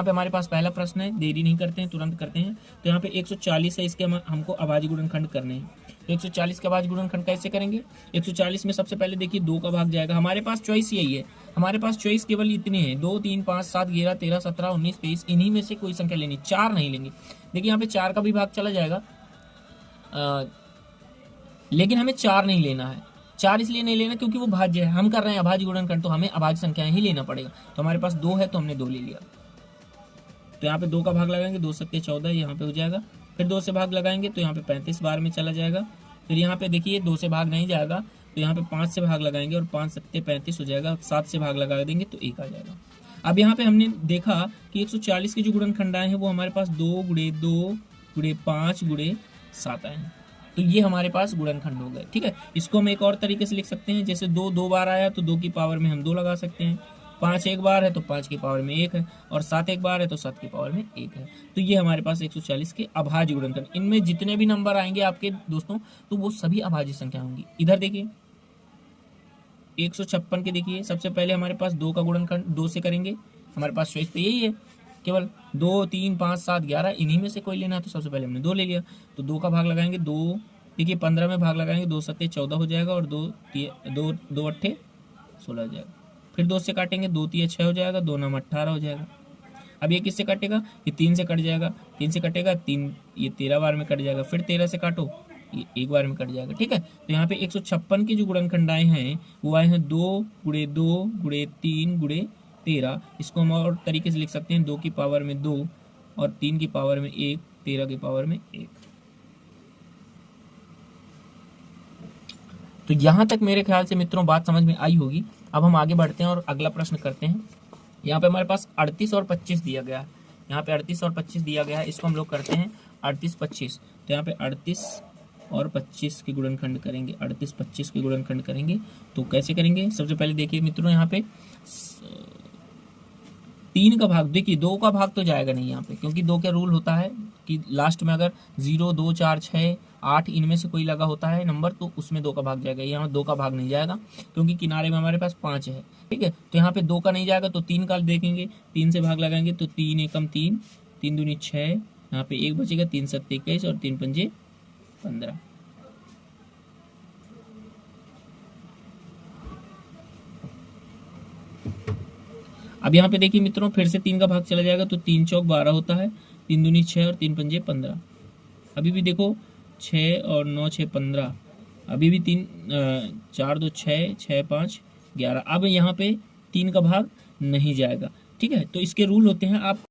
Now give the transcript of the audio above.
यहाँ पे हमारे पास पहला प्रश्न है, देरी नहीं करते हैं, तुरंत करते हैं। तो यहाँ पे 140 है, इसके हमको अभाज्य गुणनखंड करने हैं। तो 140 के अभाज्य गुणनखंड कैसे करेंगे? 140 में सबसे पहले देखिए 2 का भाग जाएगा। हमारे पास चॉइस यही है, हमारे पास चॉइस केवल इतनी है, 2 3 5 7 11 13 17 19 23, इन्हीं में से कोई संख्या लेनी, 4 नहीं लेंगे। देखिए यहाँ पे 4 का भी भाग चला जाएगा, लेकिन हमें 4 नहीं लेना है। 4 इसलिए नहीं लेना क्योंकि वो भाज्य है, हम कर रहे हैं अभाज्य गुणनखंड, तो हमें अभाज्य संख्याएं ही लेना पड़ेगा। तो हमारे पास 2 है तो हमने 2 ले लिया। तो यहाँ पे 2 का भाग लगाएंगे, 2 सत्ते 14 यहाँ पे हो जाएगा। फिर 2 से भाग लगाएंगे तो यहाँ पे 35 बार में चला जाएगा। फिर यहाँ पे देखिए 2 से भाग नहीं जाएगा, तो यहाँ पे 5 से भाग लगाएंगे और 5 सत्ते 35 हो जाएगा। 7 से भाग लगा देंगे तो 1 आ जाएगा। अब यहाँ पे हमने देखा कि 140 की जो गुणनखंडाएं हैं वो हमारे पास 2 गुणे 2 गुणे 5 गुणे 7 आए हैं। तो ये हमारे पास गुणनखंड हो गए। ठीक है, इसको हम एक और तरीके से लिख सकते हैं, जैसे 2 2 बार आया तो 2 की पावर में हम 2 लगा सकते हैं, 5 एक बार है तो 5 की पावर में 1 है, और 7 एक बार है तो 7 की पावर में 1 है। तो ये हमारे पास 140 के अभाज्य गुणनखंड। इनमें जितने भी नंबर आएंगे आपके दोस्तों, तो वो सभी अभाज्य संख्या होंगी। इधर देखिए 156 के, देखिए सबसे पहले हमारे पास 2 का गुणनखंड 2 से करेंगे। हमारे पास चॉइस तो यही है, केवल 2 3 5 7 11 इन्हीं में से कोई लेना है, तो सबसे पहले हमने 2 ले लिया। तो 2 का भाग लगाएंगे, 2 देखिए 15 में भाग लगाएंगे, 2 सत्ते 14 हो जाएगा, और 2 अट्ठे 16 हो जाएगा। फिर 2 से काटेंगे, 2 तिया 6 हो जाएगा, 2 नाम 18 हो जाएगा। अब ये किससे कटेगा? ये 3 से कट जाएगा, 3 से कटेगा 3, ये 13 बार में कट जाएगा। फिर 13 से काटो, ये 1 बार में कट जाएगा। ठीक है, तो यहाँ पे 156 की जो गुणनखंडाएं हैं वो आए हैं 2 गुणे 2 गुणे 3 गुणे 13। इसको हम और तरीके से लिख सकते हैं, 2 की पावर में 2 और 3 की पावर में 1, 13 की पावर में 1। तो यहाँ तक मेरे ख्याल से मित्रों बात समझ में आई होगी। अब हम आगे बढ़ते हैं और अगला प्रश्न करते हैं। यहाँ पे हमारे पास 38 और 25 दिया गया है। यहाँ पे 38 और 25 दिया गया है, इसको हम लोग करते हैं 38 25। तो यहाँ पे 38 और 25 के गुणनखंड करेंगे, 38 25 के गुणनखंड करेंगे। तो कैसे करेंगे? सबसे पहले देखिए मित्रों, यहाँ पे 3 का भाग, देखिए 2 का भाग तो जाएगा नहीं यहाँ पे, क्योंकि 2 का रूल होता है कि लास्ट में अगर 0 2 4 6 8 इनमें से कोई लगा होता है नंबर, तो उसमें 2 का भाग जाएगा। यहाँ 2 का भाग नहीं जाएगा क्योंकि किनारे में हमारे पास 5 है। ठीक है, तो यहाँ पे 2 का नहीं जाएगा, तो 3 का देखेंगे, 3 से भाग लगाएंगे तो 3 एकम 3, 3 दूनी 6, यहाँ पे 1 बचेगा, 3 सत्ते 21 और 3 पंजे 15। अब यहाँ पे देखिए मित्रों, फिर से 3 का भाग चला जाएगा, तो 3 चौक 12 होता है, 3 दूनी 6 और 3 पंजे 15। अभी भी देखो 6 और 9 6 15, अभी भी 3 4 2 6 6 5 11। अब यहाँ पे 3 का भाग नहीं जाएगा। ठीक है, तो इसके रूल होते हैं, आप